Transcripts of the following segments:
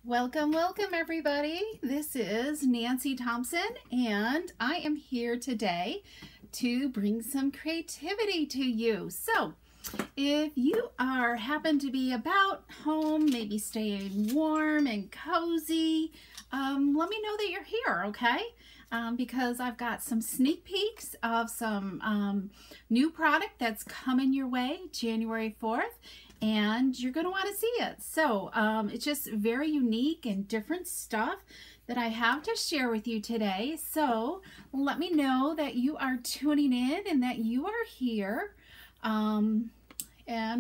Welcome, welcome everybody. This is Nancy Thompson and I am here today to bring some creativity to you. So if you happen to be about home, maybe staying warm and cozy, let me know that you're here, okay? Because I've got some sneak peeks of some new product that's coming your way January 4th. And you're going to want to see it. So it's just very unique and different stuff that I have to share with you today. So let me know that you are tuning in and that you are here and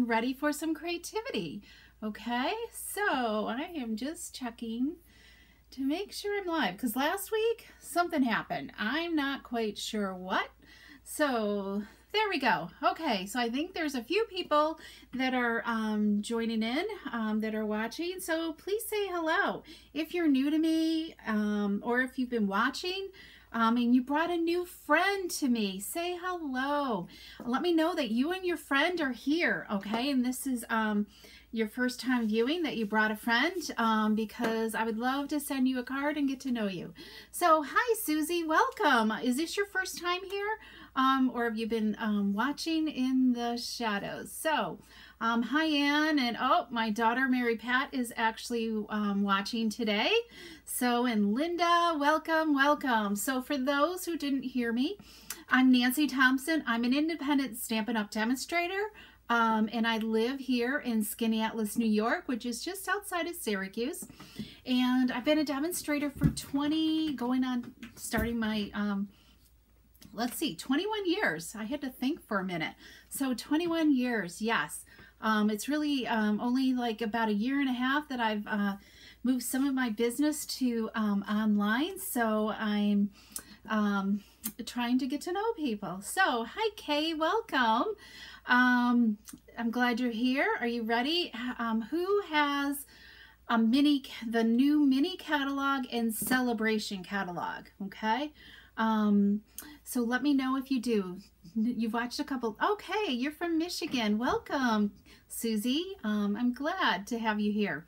ready for some creativity. Okay, so I am just checking to make sure I'm live because last week something happened. I'm not quite sure what. So there we go. Okay, so I think there's a few people that are joining in, that are watching. So please say hello. If you're new to me, or if you've been watching, and you brought a new friend to me, say hello. Let me know that you and your friend are here, okay? And this is your first time viewing, that you brought a friend, because I would love to send you a card and get to know you. So hi Susie, welcome. Is this your first time here? Or have you been watching in the shadows? So hi Ann, and oh, my daughter Mary Pat is actually watching today. So, and Linda, welcome, welcome. So for those who didn't hear me, I'm Nancy Thompson. I'm an independent Stampin' Up! Demonstrator. And I live here in Skaneateles, New York, which is just outside of Syracuse. And I've been a demonstrator for starting my, let's see, 21 years. I had to think for a minute. So 21 years, yes. It's really only like about a year and a half that I've moved some of my business to online. So I'm trying to get to know people. So hi Kay, welcome. I'm glad you're here. Are you ready? Who has the new mini catalog and celebration catalog? Okay. So let me know if you do. You've watched a couple. Okay, you're from Michigan. Welcome, Susie. I'm glad to have you here.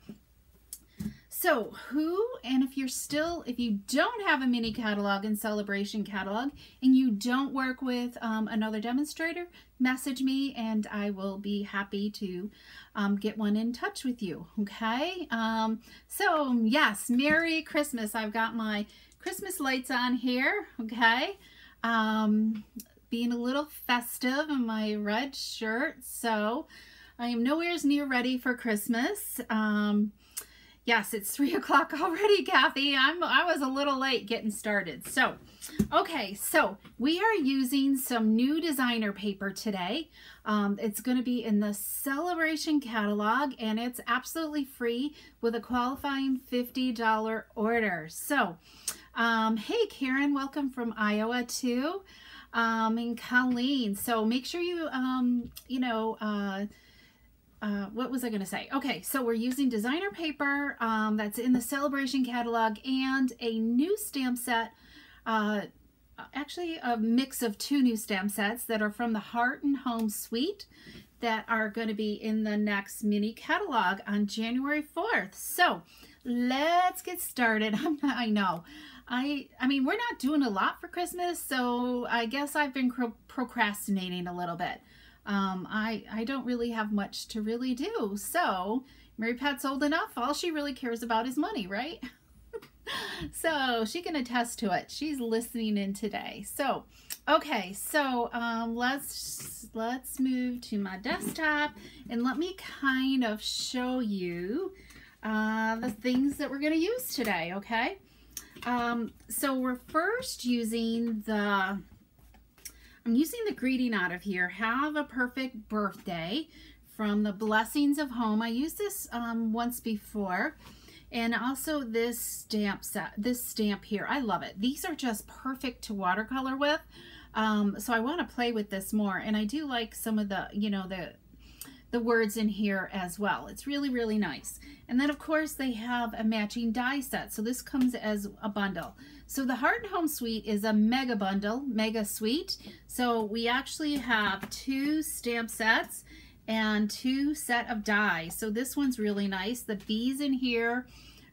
So if you don't have a mini catalog and celebration catalog and you don't work with another demonstrator, message me and I will be happy to get one in touch with you. Okay. So yes, Merry Christmas. I've got my Christmas lights on here. Okay. Being a little festive in my red shirt. So I am nowhere near ready for Christmas. Yes, it's 3 o'clock already, Kathy. I was a little late getting started. So, okay, so we are using some new designer paper today. It's going to be in the Celebration catalog, and it's absolutely free with a qualifying $50 order. So, hey, Karen, welcome from Iowa too, and Colleen. So make sure you, what was I going to say? Okay, so we're using designer paper that's in the Celebration catalog and a new stamp set, actually a mix of 2 new stamp sets that are from the Heart and Home Suite that are going to be in the next mini catalog on January 4th. So let's get started. I know. I mean, we're not doing a lot for Christmas, so I guess I've been procrastinating a little bit. I don't really have much to really do. So Mary Pat's old enough. All she really cares about is money, right? So she can attest to it. She's listening in today. So, okay. So, let's move to my desktop and let me kind of show you, the things that we're going to use today. Okay. So we're first using I'm using the greeting out of here, Have a Perfect Birthday, from the Blessings of Home. I used this once before, and also this stamp set, this stamp here. I love it. These are just perfect to watercolor with, so I want to play with this more, and I do like some of the, the words in here as well. It's really, really nice. And then of course they have a matching die set. So this comes as a bundle. So the Heart and Home Suite is a mega bundle, mega suite. So we actually have 2 stamp sets and 2 set of die. So this one's really nice. The bees in here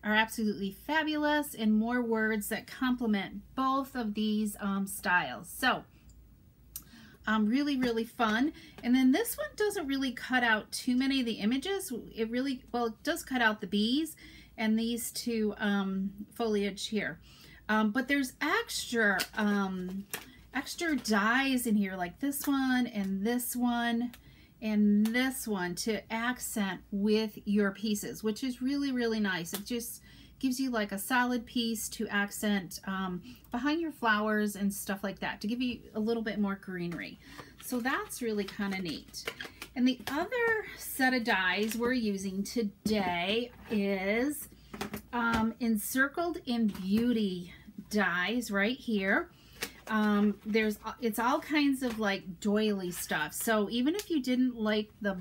are absolutely fabulous, and more words that complement both of these styles. So really, really fun. And then this one doesn't really cut out too many of the images. It really, well, it does cut out the bees and these two foliage here. But there's extra dies in here, like this one and this one and this one, to accent with your pieces, which is really, really nice. It just gives you like a solid piece to accent behind your flowers and stuff like that, to give you a little bit more greenery. So that's really kind of neat. And the other set of dies we're using today is Encircled in Beauty dies right here. It's all kinds of like doily stuff. So even if you didn't like the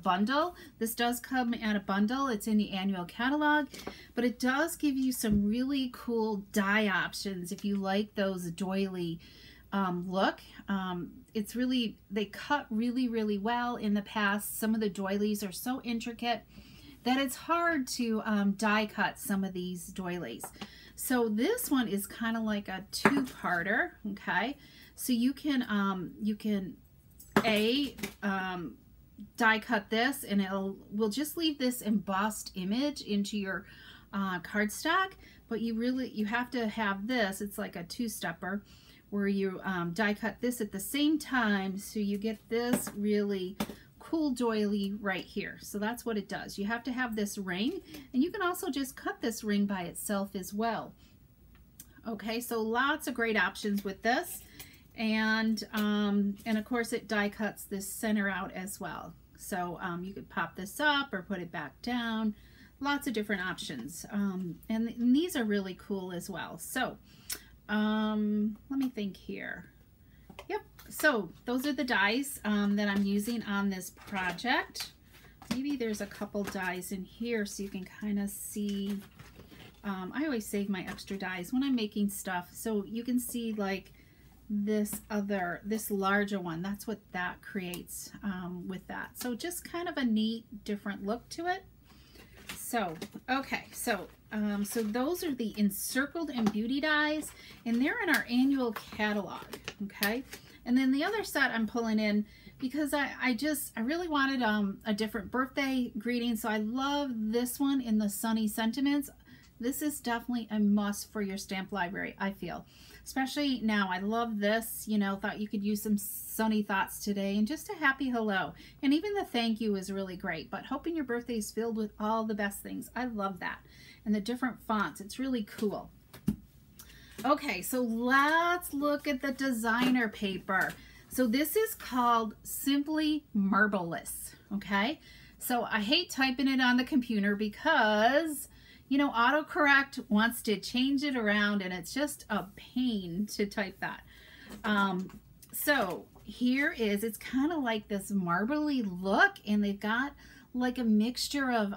bundle, this does come in a bundle. It's in the annual catalog, but it does give you some really cool die options if you like those doily look. It's really, they cut really, really well in the past. Some of the doilies are so intricate that it's hard to die cut some of these doilies. So this one is kind of like a two-parter, okay? So you can die cut this, and we'll just leave this embossed image into your cardstock, but you have to have this. It's like a two-stepper where you die cut this at the same time, so you get this really cool doily right here. So that's what it does. You have to have this ring, and you can also just cut this ring by itself as well. Okay, so lots of great options with this, and of course it die cuts this center out as well. So you could pop this up or put it back down. Lots of different options, and these are really cool as well. So let me think here. Yep, so those are the dies that I'm using on this project. Maybe there's a couple dies in here so you can kind of see. I always save my extra dies when I'm making stuff, so you can see like this larger one. That's what that creates with that. So just kind of a neat, different look to it. So, okay, so those are the Encircled in Beauty dies, and they're in our annual catalog, okay? And then the other set I'm pulling in because I really wanted a different birthday greeting, so I love this one in the Sunny Sentiments. This is definitely a must for your stamp library, I feel. Especially now, I love this, you know, thought you could use some sunny thoughts today, and just a happy hello. And even the thank you is really great, but hoping your birthday is filled with all the best things. I love that. And the different fonts, it's really cool. Okay, so let's look at the designer paper. So this is called Simply Marvelous, okay? So I hate typing it on the computer because, you know, autocorrect wants to change it around, and it's just a pain to type that. So here it's kind of like this marbly look, and they've got like a mixture of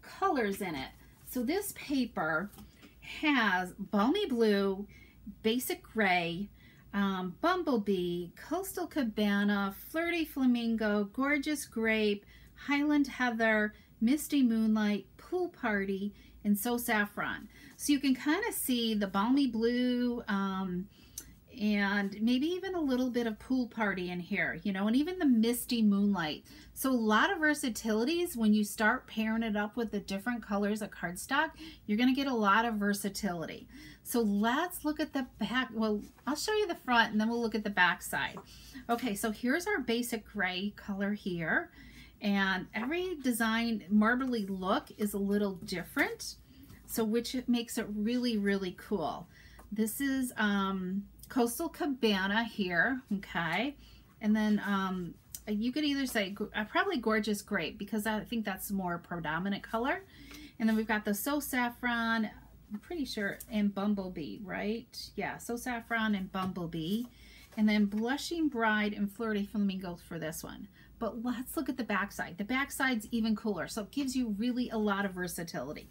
colors in it. So this paper has Balmy Blue, Basic Gray, Bumblebee, Coastal Cabana, Flirty Flamingo, Gorgeous Grape, Highland Heather, Misty Moonlight, Pool Party, and So Saffron. So you can kind of see the Balmy Blue and maybe even a little bit of Pool Party in here, you know, and even the Misty Moonlight. So a lot of versatilities when you start pairing it up with the different colors of cardstock. You're going to get a lot of versatility. So let's look at the back. Well, I'll show you the front, and then we'll look at the back side. Okay, so here's our basic gray color here. And every design marbly look is a little different, so which makes it really, really cool. This is Coastal Cabana here, okay? And then you could either say probably Gorgeous Grape, because I think that's more predominant color. And then we've got the So Saffron, I'm pretty sure, and Bumblebee, right? Yeah, So Saffron and Bumblebee. And then Blushing Bride and Flirty Flamingo for this one. But let's look at the backside. The backside's even cooler, so it gives you really a lot of versatility.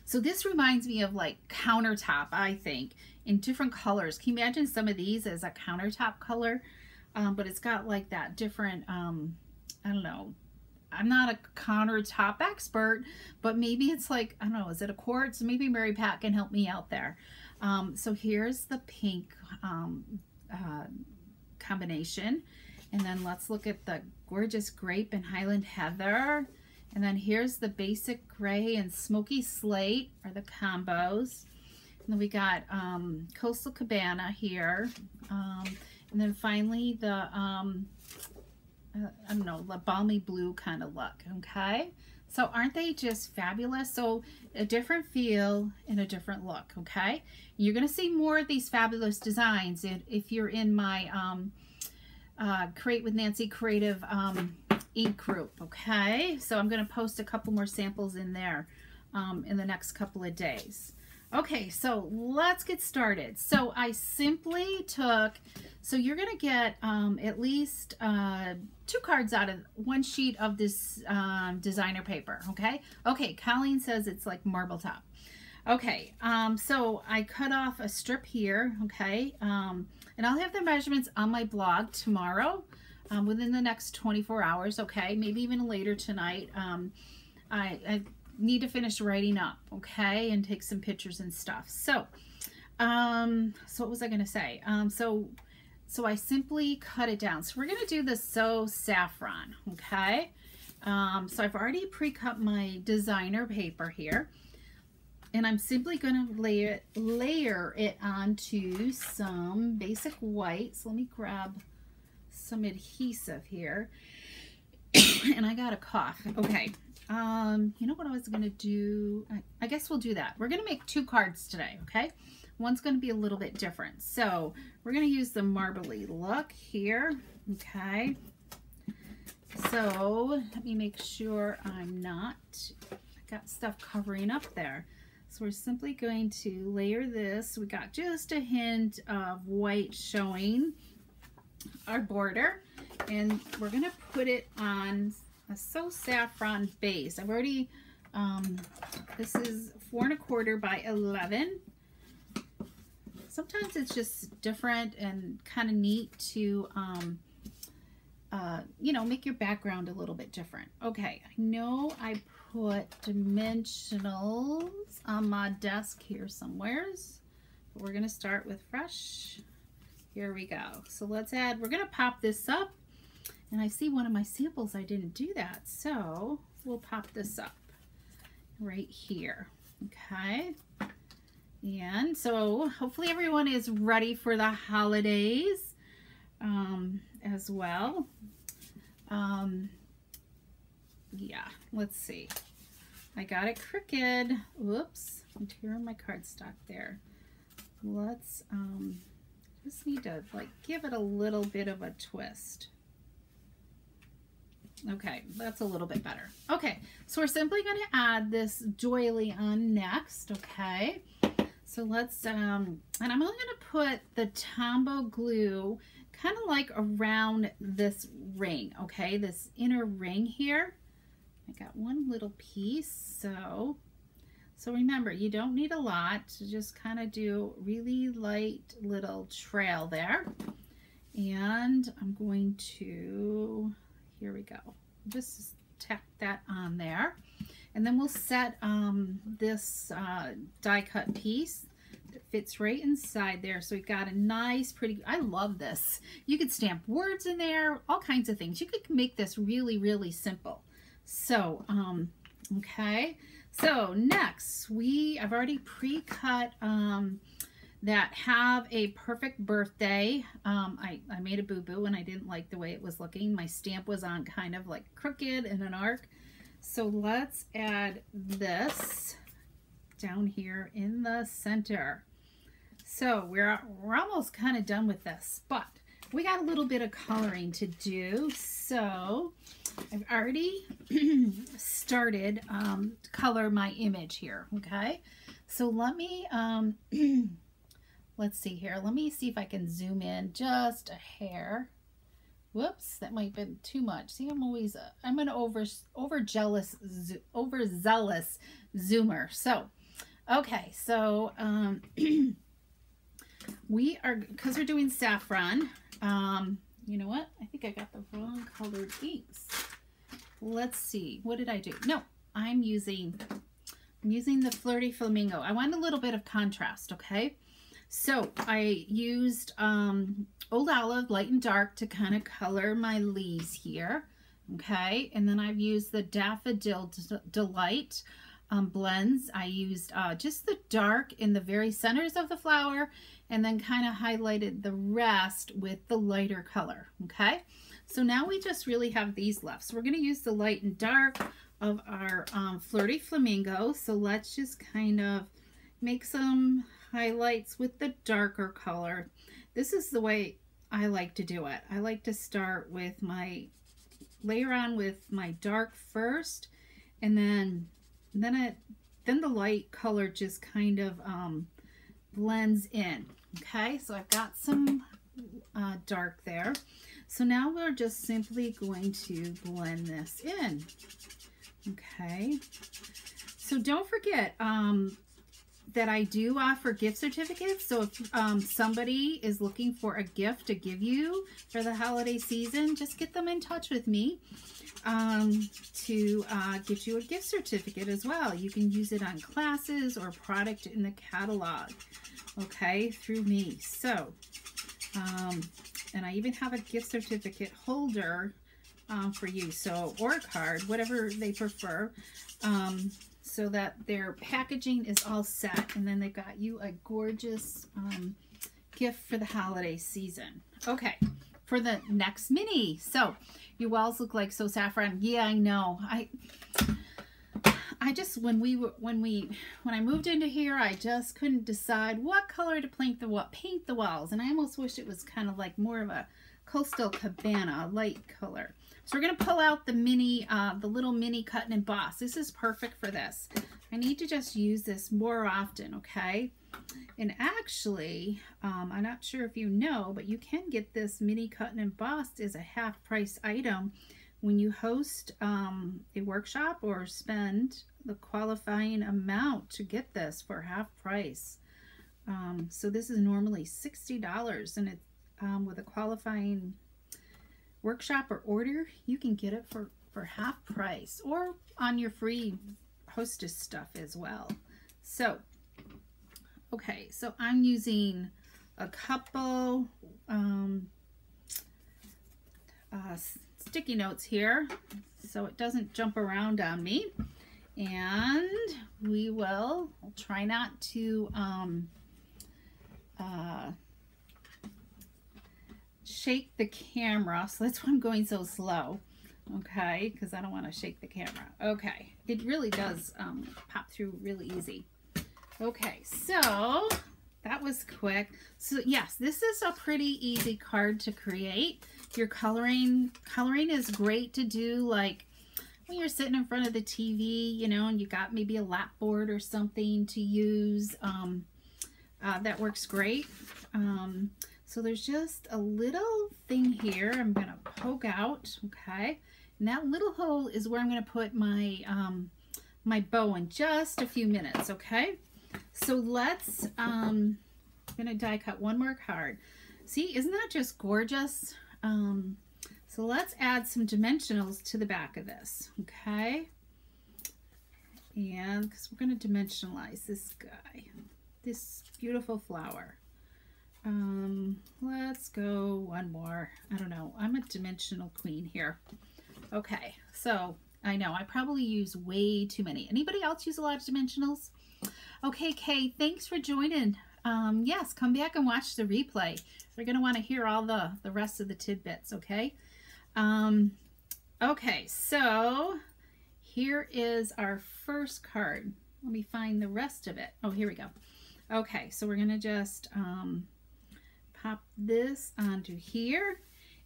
So this reminds me of like countertop, I think, in different colors. Can you imagine some of these as a countertop color? But it's got like that different, I don't know, I'm not a countertop expert, but maybe it's like, I don't know, is it a quartz? Maybe Mary Pat can help me out there. So here's the pink combination. And then let's look at the gorgeous grape and Highland Heather. And then here's the basic gray and smoky slate are the combos. And then we got Coastal Cabana here. And then finally the, I don't know, the balmy blue kind of look, okay? So aren't they just fabulous? So a different feel and a different look, okay? You're gonna see more of these fabulous designs if you're in my Create with Nancy Creative ink group, okay? So I'm gonna post a couple more samples in there in the next couple of days. Okay, so let's get started. So I simply took, so you're gonna get at least 2 cards out of 1 sheet of this designer paper, okay? Okay, Colleen says it's like marble top. Okay, so I cut off a strip here, okay? And I'll have the measurements on my blog tomorrow within the next 24 hours, okay? Maybe even later tonight. I need to finish writing up, okay, and take some pictures and stuff. So what was I gonna say? So I simply cut it down. So we're gonna do the So Saffron, okay? So I've already pre-cut my designer paper here, and I'm simply gonna layer it onto some basic white. So let me grab some adhesive here. And I got a cough. Okay. You know what I was going to do? I guess we'll do that. We're going to make 2 cards today, okay? One's going to be a little bit different. So we're going to use the marbly look here, okay? So let me make sure I got stuff covering up there. So we're simply going to layer this. We got just a hint of white showing our border, and we're going to put it on a So Saffron base. I've already, this is 4 1/4 by 11. Sometimes it's just different and kind of neat to, you know, make your background a little bit different. Okay, I know I put dimensionals on my desk here somewheres, but we're going to start with fresh. Here we go. So let's add, we're going to pop this up. And I see one of my samples, I didn't do that. So we'll pop this up right here, okay? And so hopefully everyone is ready for the holidays as well. Yeah, let's see. I got it crooked. Whoops, I'm tearing my cardstock there. Let's, just need to like give it a little bit of a twist. Okay, that's a little bit better. Okay, so we're simply going to add this doily on next, okay? So let's, and I'm only going to put the Tombow glue kind of like around this ring, okay? This inner ring here. I got one little piece, so remember, you don't need a lot to just kind of do really light little trail there. And I'm going to, here we go. Just tack that on there. And then we'll set this die cut piece that fits right inside there. So we've got a nice, pretty, I love this. You could stamp words in there, all kinds of things. You could make this really, really simple. So, okay. So next, I've already pre-cut that Have a Perfect Birthday. I made a boo-boo and I didn't like the way it was looking. My stamp was on kind of like crooked in an arc. So let's add this down here in the center. So we're almost kind of done with this, but we got a little bit of coloring to do. So I've already started to color my image here, okay? So let me, let's see here. Let me see if I can zoom in just a hair. Whoops, that might have been too much. See, I'm an overzealous zoomer. So, okay, so we are, because we're doing saffron, you know what? I think I got the wrong colored inks. let's see, what did I do? No, I'm using the Flirty Flamingo. I want a little bit of contrast, okay? So I used Old Olive, light and dark, to kind of color my leaves here, okay? And then I've used the Daffodil Delight blends. I used just the dark in the very centers of the flower, and then kind of highlighted the rest with the lighter color, okay? So now we just really have these left. So we're going to use the light and dark of our Flirty Flamingo. So let's just kind of make some highlights with the darker color. This is the way I like to do it. I like to start with layer on with my dark first, and then the light color just kind of blends in. Okay, so I've got some dark there. So now we're just simply going to blend this in. Okay, so don't forget that I do offer gift certificates. So if somebody is looking for a gift to give you for the holiday season, just get them in touch with me to get you a gift certificate as well. You can use it on classes or product in the catalog, okay, through me. So, and I even have a gift certificate holder for you, so, or a card, whatever they prefer, so that their packaging is all set, and then they've got you a gorgeous gift for the holiday season. Okay, for the next mini. So your walls look like so saffron. Yeah, I know. I just, when I moved into here, I just couldn't decide what color to paint the walls, and I almost wish it was kind of like more of a Coastal Cabana light color. So we're going to pull out the mini, the little mini cut and emboss. This is perfect for this. I need to just use this more often, okay? And actually, I'm not sure if you know, but you can get this mini cut and embossed as a half price item when you host a workshop or spend the qualifying amount to get this for half price. So this is normally $60, and it's with a qualifying workshop or order, you can get it for half price, or on your free hostess stuff as well. So, okay, so I'm using a couple sticky notes here so it doesn't jump around on me, and I'll try not to shake the camera, so that's why I'm going so slow, okay, because I don't want to shake the camera. Okay, it really does pop through really easy. Okay, so that was quick. So yes, this is a pretty easy card to create. Your coloring is great to do, like when you're sitting in front of the TV, you know, and you got maybe a lap board or something to use. That works great. So there's just a little thing here I'm going to poke out, okay? And that little hole is where I'm going to put my my bow in just a few minutes, okay? So let's, I'm going to die cut one more card. See, isn't that just gorgeous? So let's add some dimensionals to the back of this, okay? And because we're going to dimensionalize this guy, this beautiful flower. Let's go one more. I don't know. I'm a dimensional queen here. Okay, so I know I probably use way too many. Anybody else use a lot of dimensionals? Okay, Kay, thanks for joining. Yes, come back and watch the replay. You're going to want to hear all the rest of the tidbits, okay? Okay, so here is our first card. Let me find the rest of it. Oh, here we go. Okay, so we're going to just pop this onto here.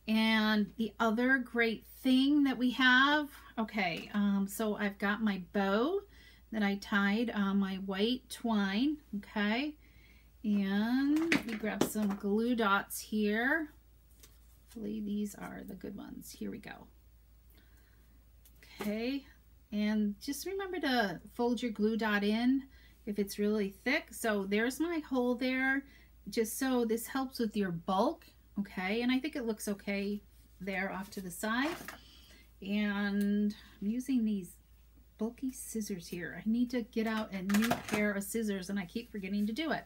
And the other great thing that we have, okay, so I've got my bow that I tied on my white twine, okay, and let me grab some glue dots here. Hopefully these are the good ones. Here we go. Okay, and just remember to fold your glue dot in if it's really thick. So there's my hole there, just so this helps with your bulk, okay, and I think it looks okay there off to the side. And I'm using these bulky scissors here. I need to get out a new pair of scissors and I keep forgetting to do it.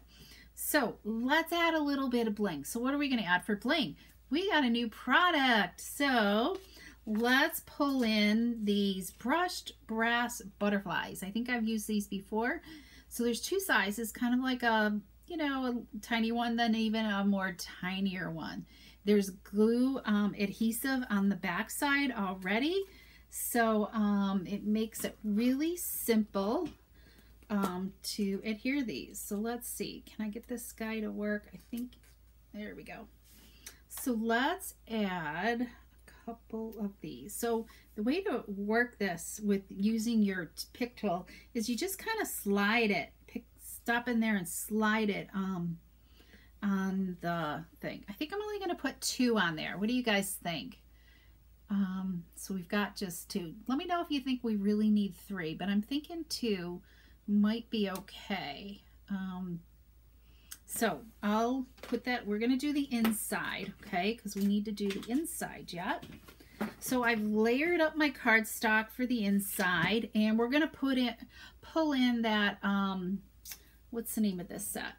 So let's add a little bit of bling. So what are we going to add for bling? We got a new product. So let's pull in these brushed brass butterflies. I think I've used these before. So there's two sizes, kind of like a, you know, a tiny one, then even a more tinier one. There's glue adhesive on the back side already. So it makes it really simple to adhere these. So let's see, can I get this guy to work? I think, there we go. So let's add a couple of these. So the way to work this with using your pick tool is you just kind of slide it, stop in there and slide it on the thing. I think I'm only going to put 2 on there. What do you guys think? So we've got just 2. Let me know if you think we really need 3, but I'm thinking 2 might be okay. So I'll put that, we're going to do the inside, okay, because we need to do the inside yet. So I've layered up my cardstock for the inside, and we're going to pull in that, what's the name of this set?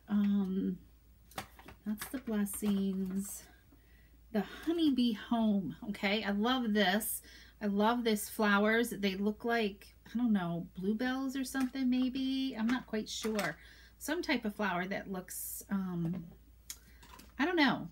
That's the Blessings, the Honeybee Home. Okay, I love this. I love this flowers. They look like, I don't know, bluebells or something maybe. I'm not quite sure. Some type of flower that looks, I don't know,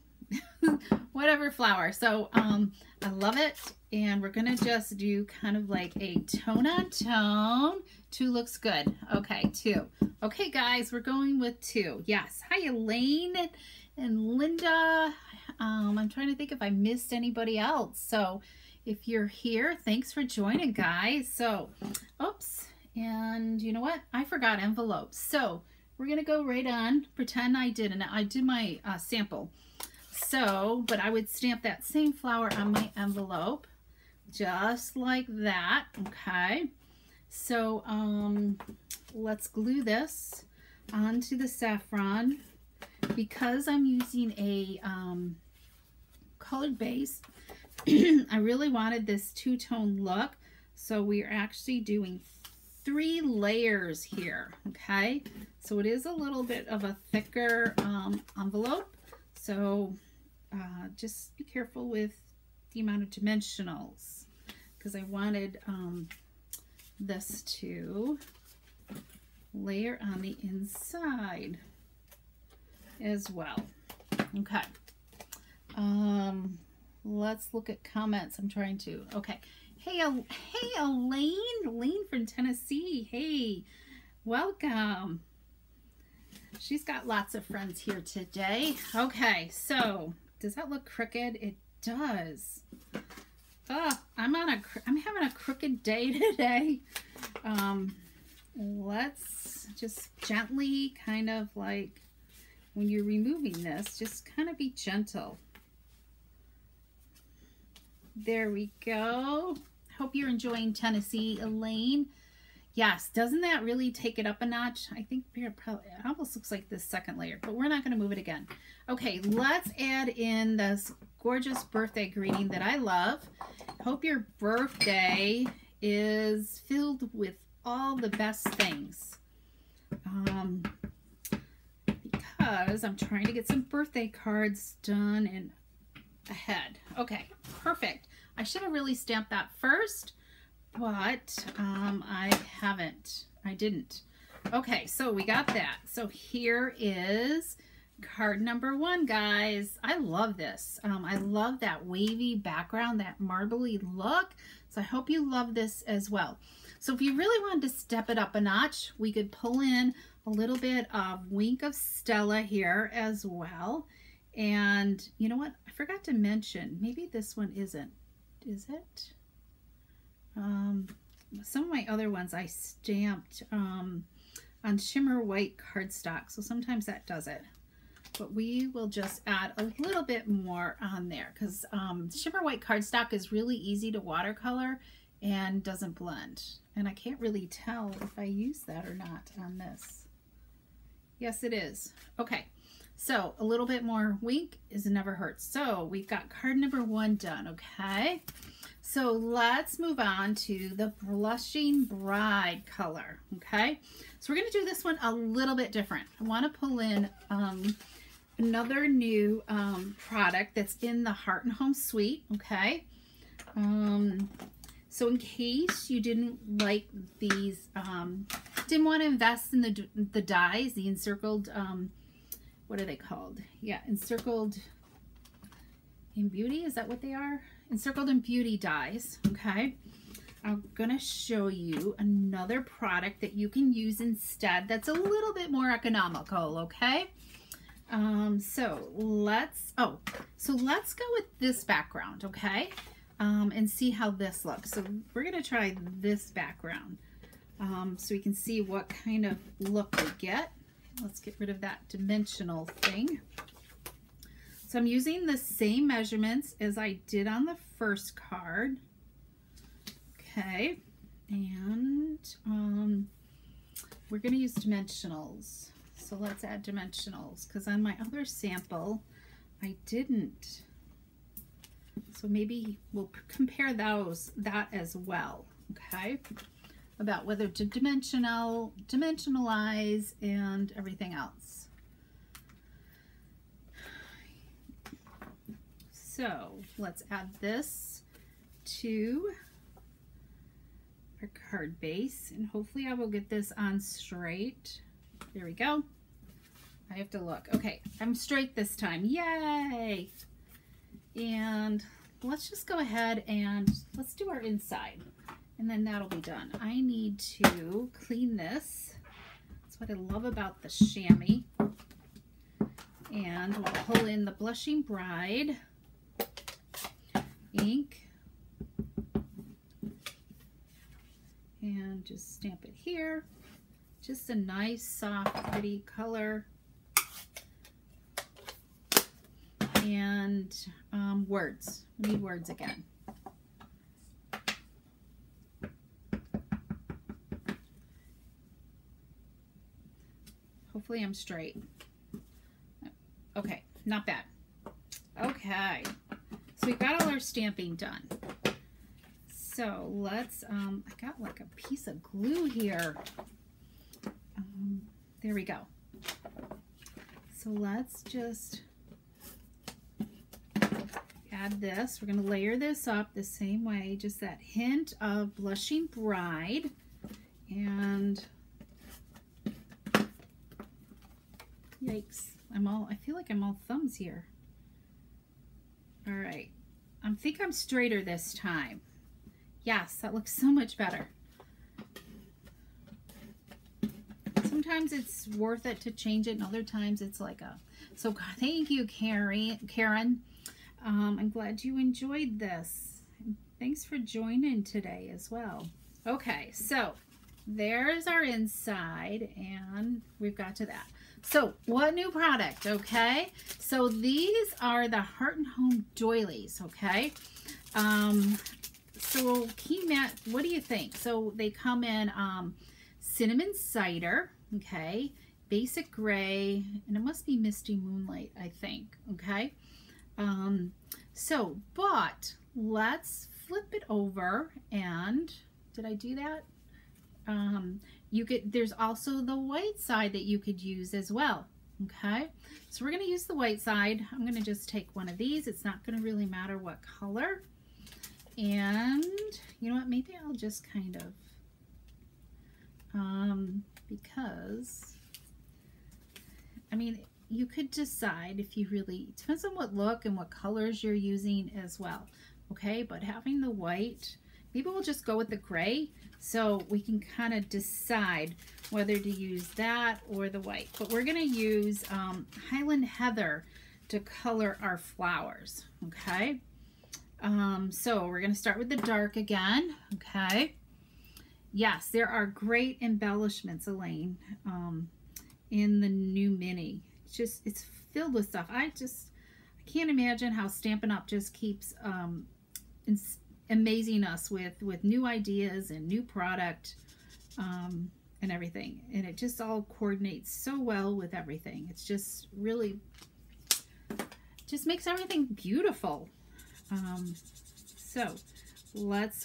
whatever flower. So I love it. And we're going to just do kind of like a tone on tone. 2 looks good. Okay, 2. Okay, guys, we're going with 2. Yes. Hi, Elaine and Linda. I'm trying to think if I missed anybody else. So if you're here, thanks for joining, guys. So, oops. And you know what? I forgot envelopes. So we're going to go right on. Pretend I didn't. I did my sample. So, but I would stamp that same flower on my envelope. Just like that. Okay. So let's glue this onto the saffron. Because I'm using a colored base, I really wanted this 2-tone look. So we are actually doing 3 layers here. Okay. So it is a little bit of a thicker envelope. So just be careful with the amount of dimensionals, because I wanted this to layer on the inside as well. Okay. Let's look at comments. I'm trying to. Okay. Hey, Elaine from Tennessee. Hey, welcome. She's got lots of friends here today. Okay, so does that look crooked? It does. Oh, I'm having a crooked day today. Let's just gently kind of like, when you're removing this, just kind of be gentle. There we go. Hope you're enjoying Tennessee, Elaine. Yes, doesn't that really take it up a notch? I think it almost looks like this second layer, but we're not going to move it again. Okay, let's add in this gorgeous birthday greeting that I love. Hope your birthday is filled with all the best things. Because I'm trying to get some birthday cards done and ahead. Okay, perfect. I should have really stamped that first, but I haven't. I didn't. Okay, so we got that. So here is card number 1, guys. I love this. I love that wavy background, that marbly look. So I hope you love this as well. So if you really wanted to step it up a notch, we could pull in a little bit of Wink of Stella here as well. And you know what? I forgot to mention, maybe this one isn't. Is it? Some of my other ones I stamped on shimmer white cardstock, so sometimes that does it. But we will just add a little bit more on there, because shimmer white cardstock is really easy to watercolor and doesn't blend. And I can't really tell if I use that or not on this. Yes, it is. Okay, So a little bit more wink is never hurts. So we've got card number 1 done, okay? So let's move on to the Blushing Bride color, okay? So we're gonna do this one a little bit different. I wanna pull in another new product that's in the Heart and Home suite, okay? So in case you didn't like these, didn't want to invest in the dies, the encircled, what are they called? Yeah, encircled in beauty, is that what they are? Encircled in beauty dies, okay? I'm gonna show you another product that you can use instead that's a little bit more economical, okay? So let's go with this background, okay? And see how this looks. So we're gonna try this background so we can see what kind of look we get. Let's get rid of that dimensional thing. So I'm using the same measurements as I did on the first card. Okay, and we're gonna use dimensionals. So let's add dimensionals, because on my other sample, I didn't. So maybe we'll compare that as well, okay? About whether to dimensionalize and everything else. So let's add this to our card base, and hopefully I will get this on straight. There we go. I have to look. Okay, I'm straight this time. Yay! And let's just go ahead and let's do our inside, and then that'll be done. I need to clean this. That's what I love about the chamois. And we'll pull in the Blushing Bride ink and just stamp it here. Just a nice, soft, pretty color. And words. We need words again. Hopefully I'm straight. Okay, not bad. Okay, so we've got all our stamping done. So let's, I got like a piece of glue here. There we go. So let's just add this. We're going to layer this up the same way, just that hint of Blushing Bride. And yikes, I feel like I'm all thumbs here. All right, I think I'm straighter this time. Yes, that looks so much better. Sometimes it's worth it to change it, and other times it's like a, so thank you, Karen. I'm glad you enjoyed this. Thanks for joining today as well. Okay, so there's our inside, and we've got to that. So what new product? Okay, so these are the Heart and Home doilies. Okay, so Key Matt, what do you think? So they come in cinnamon cider, okay, basic gray, and it must be Misty Moonlight, I think. Okay, but let's flip it over, and did I do that? There's also the white side that you could use as well. Okay, so we're going to use the white side. I'm going to just take one of these. It's not going to really matter what color. And you know what, maybe I'll just kind of, because, I mean, you could decide if you really, it depends on what look and what colors you're using as well. Okay, but having the white, maybe we'll just go with the gray so we can kind of decide whether to use that or the white. But we're going to use Highland Heather to color our flowers. Okay, so we're going to start with the dark again. Okay, yes, there are great embellishments, Elaine, in the new mini. It's filled with stuff. I can't imagine how Stampin' Up! Just keeps amazing us with new ideas and new product. and everything, and it just all coordinates so well with everything. It's just really just makes everything beautiful. So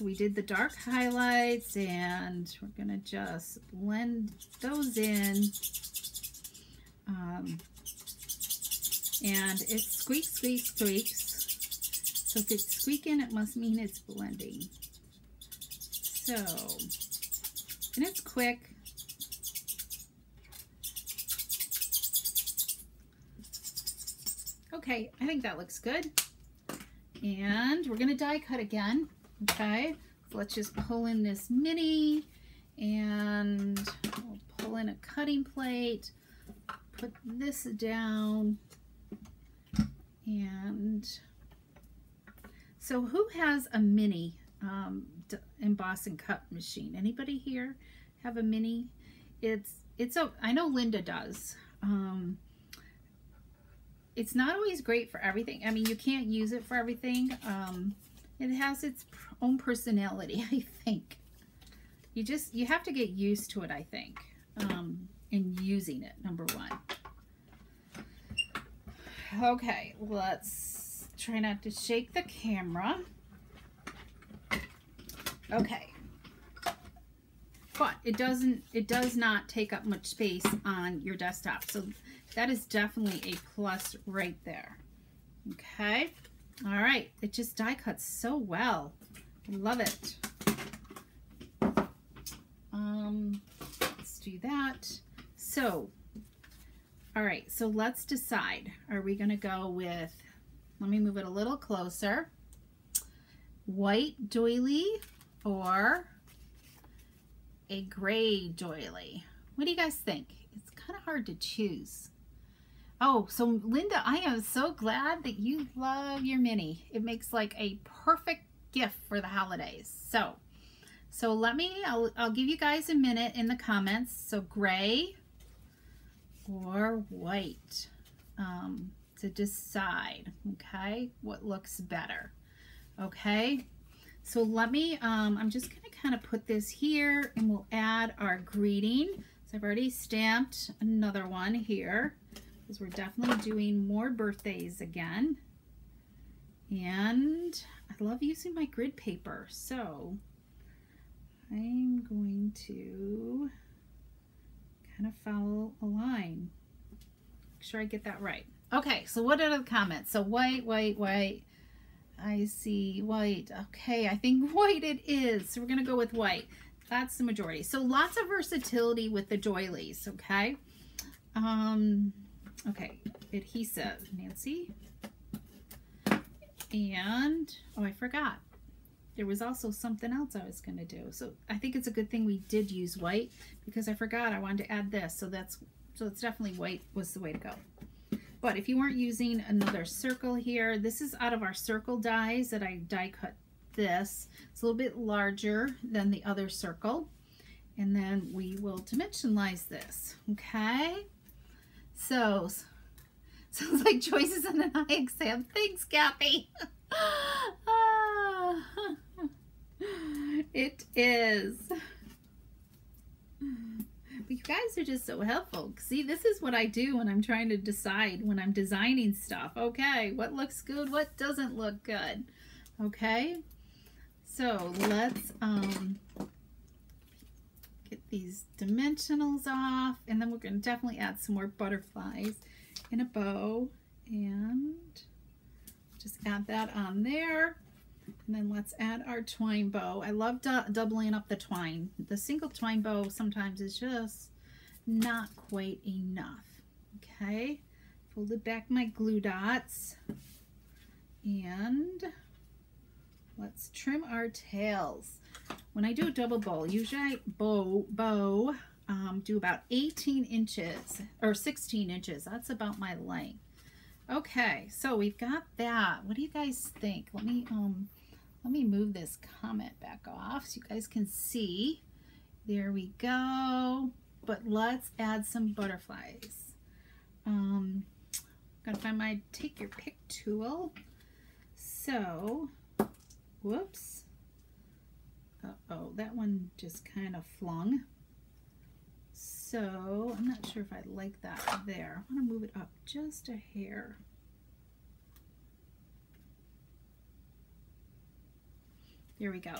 we did the dark highlights, and we're gonna just blend those in. And it squeaks. So if it's squeaking, it must mean it's blending. So, and it's quick. Okay, I think that looks good. And we're gonna die cut again. Okay, so let's just pull in this mini, and we'll pull in a cutting plate, put this down, and so who has a mini emboss and cut machine? Anybody here have a mini? I know Linda does. It's not always great for everything. I mean, you can't use it for everything. It has its own personality, I think. You have to get used to it, I think, in using it, number one. Okay, let's try not to shake the camera. Okay. But it does not take up much space on your desktop. So that is definitely a plus right there. Okay. All right. It just die cuts so well. I love it. Let's do that. So, all right. So let's decide. Are we going to go with, let me move it a little closer, white doily or a gray doily? What do you guys think? It's kind of hard to choose. Oh, so Linda, I am so glad that you love your mini. It makes like a perfect gift for the holidays. So I'll give you guys a minute in the comments. So gray or white to decide, okay, what looks better. Okay, so let me, I'm just gonna kind of put this here, and we'll add our greeting. So I've already stamped another one here, because we're definitely doing more birthdays again. And I love using my grid paper, so I'm going to kind of follow a line. Make sure I get that right. Okay, so what are the comments? So white, white, white. I see white. Okay, I think white it is. So we're gonna go with white. That's the majority. So lots of versatility with the doilies, okay? Okay, adhesive, Nancy. And, oh, I forgot. There was also something else I was gonna do. So I think it's a good thing we did use white, because I forgot I wanted to add this. So it's definitely white was the way to go. But if you weren't using another circle here, this is out of our circle dies that I die cut this. It's a little bit larger than the other circle. And then we will dimensionalize this, okay? So, sounds like choices in an eye exam. Thanks, Kathy. It is. But you guys are just so helpful. See, this is what I do when I'm trying to decide, when I'm designing stuff. Okay, what looks good, what doesn't look good. Okay, so let's get these dimensionals off, and then we're going to definitely add some more butterflies in a bow, and just add that on there. And then let's add our twine bow. I love doubling up the twine. The single twine bow sometimes is just not quite enough. Okay, folded back my glue dots, and let's trim our tails. When I do a double bow, usually I do about 18 inches or 16 inches. That's about my length. Okay, so we've got that. What do you guys think? Let me move this comment back off so you guys can see. There we go. But let's add some butterflies. Gotta find my take your pick tool. So, whoops. Uh-oh, that one just kind of flung. So I'm not sure if I like that there. I want to move it up just a hair. There we go.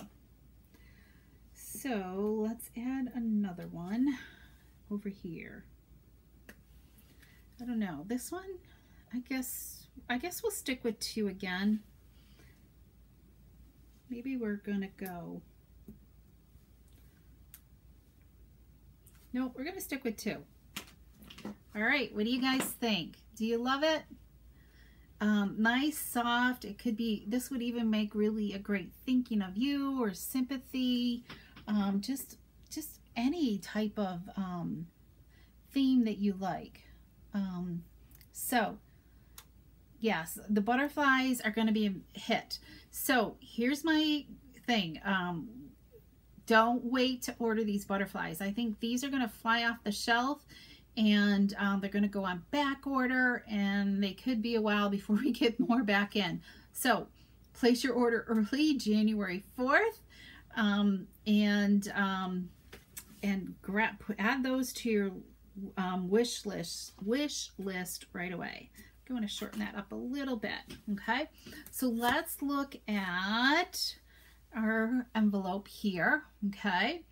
So let's add another one over here. I don't know, this one, I guess we'll stick with 2 again. Maybe we're gonna go, nope, we're gonna stick with 2. All right, what do you guys think? Do you love it? Nice, soft. It could be, this would even make really a great thinking of you or sympathy. Just any type of theme that you like. So yes, the butterflies are going to be a hit. So here's my thing. Don't wait to order these butterflies. I think these are going to fly off the shelf, and they're going to go on back order, and they could be a while before we get more back in. So place your order early, January 4th, and add those to your wish list right away. I'm going to shorten that up a little bit. Okay, so let's look at our envelope here. Okay,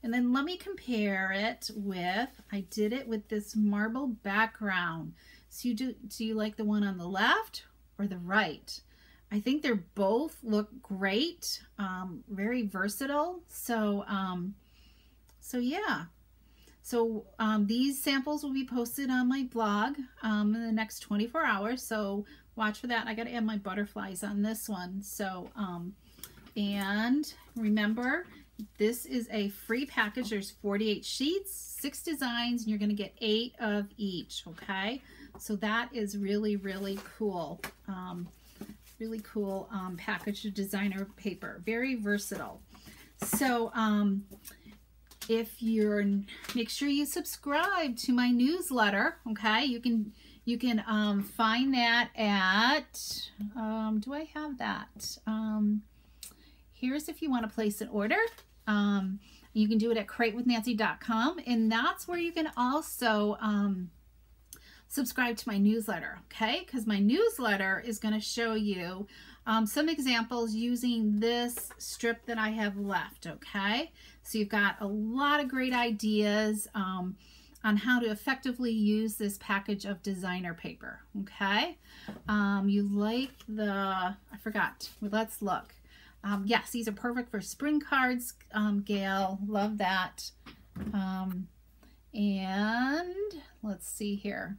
and then let me compare it with, I did it with this marble background. So do you like the one on the left or the right? I think they're both look great, very versatile. So yeah. So these samples will be posted on my blog in the next 24 hours. So watch for that. I got to add my butterflies on this one. So, and remember, this is a free package. There's 48 sheets, 6 designs, and you're going to get 8 of each. Okay. So that is really, really cool. Really cool package of designer paper. Very versatile. So, if you're, make sure you subscribe to my newsletter. Okay, you can find that at do I have that? Here's if you want to place an order. You can do it at createwithnancy.com, and that's where you can also subscribe to my newsletter. Okay, because my newsletter is going to show you some examples using this strip that I have left. Okay, so you've got a lot of great ideas on how to effectively use this package of designer paper. Okay, you like the, I forgot, well, let's look. Yes, these are perfect for spring cards, Gail, love that. And let's see here.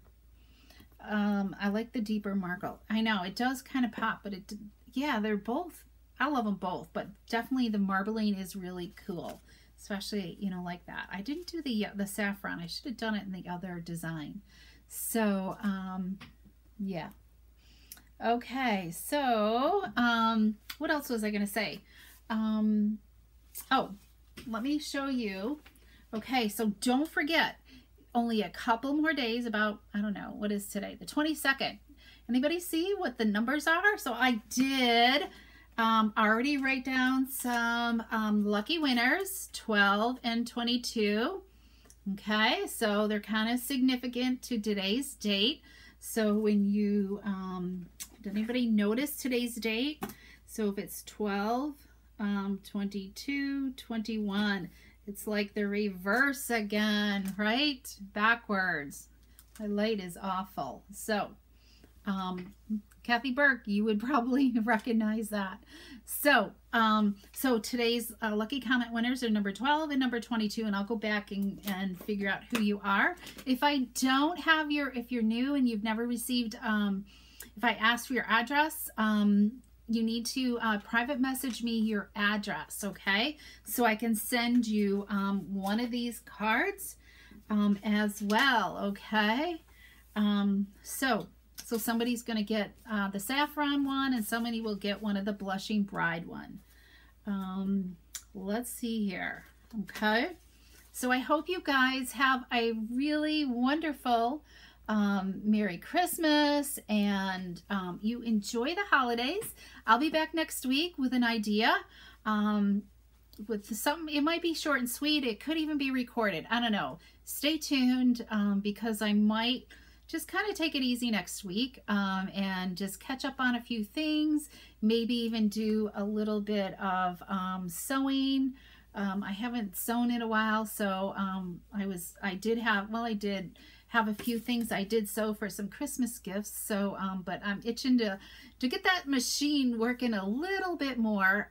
I like the deeper marble. I know it does kind of pop, but it, yeah, they're both, I love them both, but definitely the marbling is really cool, especially, you know, like that. I didn't do the saffron. I should have done it in the other design. So, yeah. Okay, so, what else was I going to say? Oh, let me show you. Okay, so don't forget, only a couple more days, about, I don't know, what is today? The 22nd. Anybody see what the numbers are? So I did already write down some lucky winners, 12 and 22. Okay, so they're kind of significant to today's date. So when you, did anybody notice today's date? So if it's 12, 22, 21, it's like the reverse again, right? Backwards. My light is awful. So, Kathy Burke, you would probably recognize that. So, so today's lucky comment winners are number 12 and number 22, and I'll go back and figure out who you are. If I don't have your, if you're new and you've never received, if I ask for your address, you need to private message me your address, okay? So I can send you one of these cards as well, okay? So somebody's going to get the saffron one, and somebody will get one of the blushing bride one. Let's see here, okay? So I hope you guys have a really wonderful Merry Christmas, and you enjoy the holidays. I'll be back next week with an idea. with something. It might be short and sweet. It could even be recorded. I don't know. Stay tuned because I might just kind of take it easy next week and just catch up on a few things. Maybe even do a little bit of sewing. I haven't sewn in a while, so I did have a few things I did sew for some Christmas gifts. So, but I'm itching to get that machine working a little bit more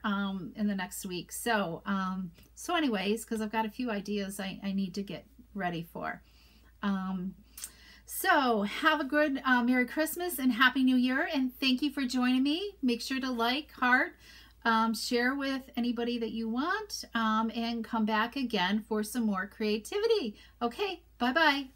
in the next week. So, so anyways, because I've got a few ideas I need to get ready for. So have a good Merry Christmas and Happy New Year, and thank you for joining me. Make sure to like, heart, share with anybody that you want, and come back again for some more creativity. Okay, bye-bye.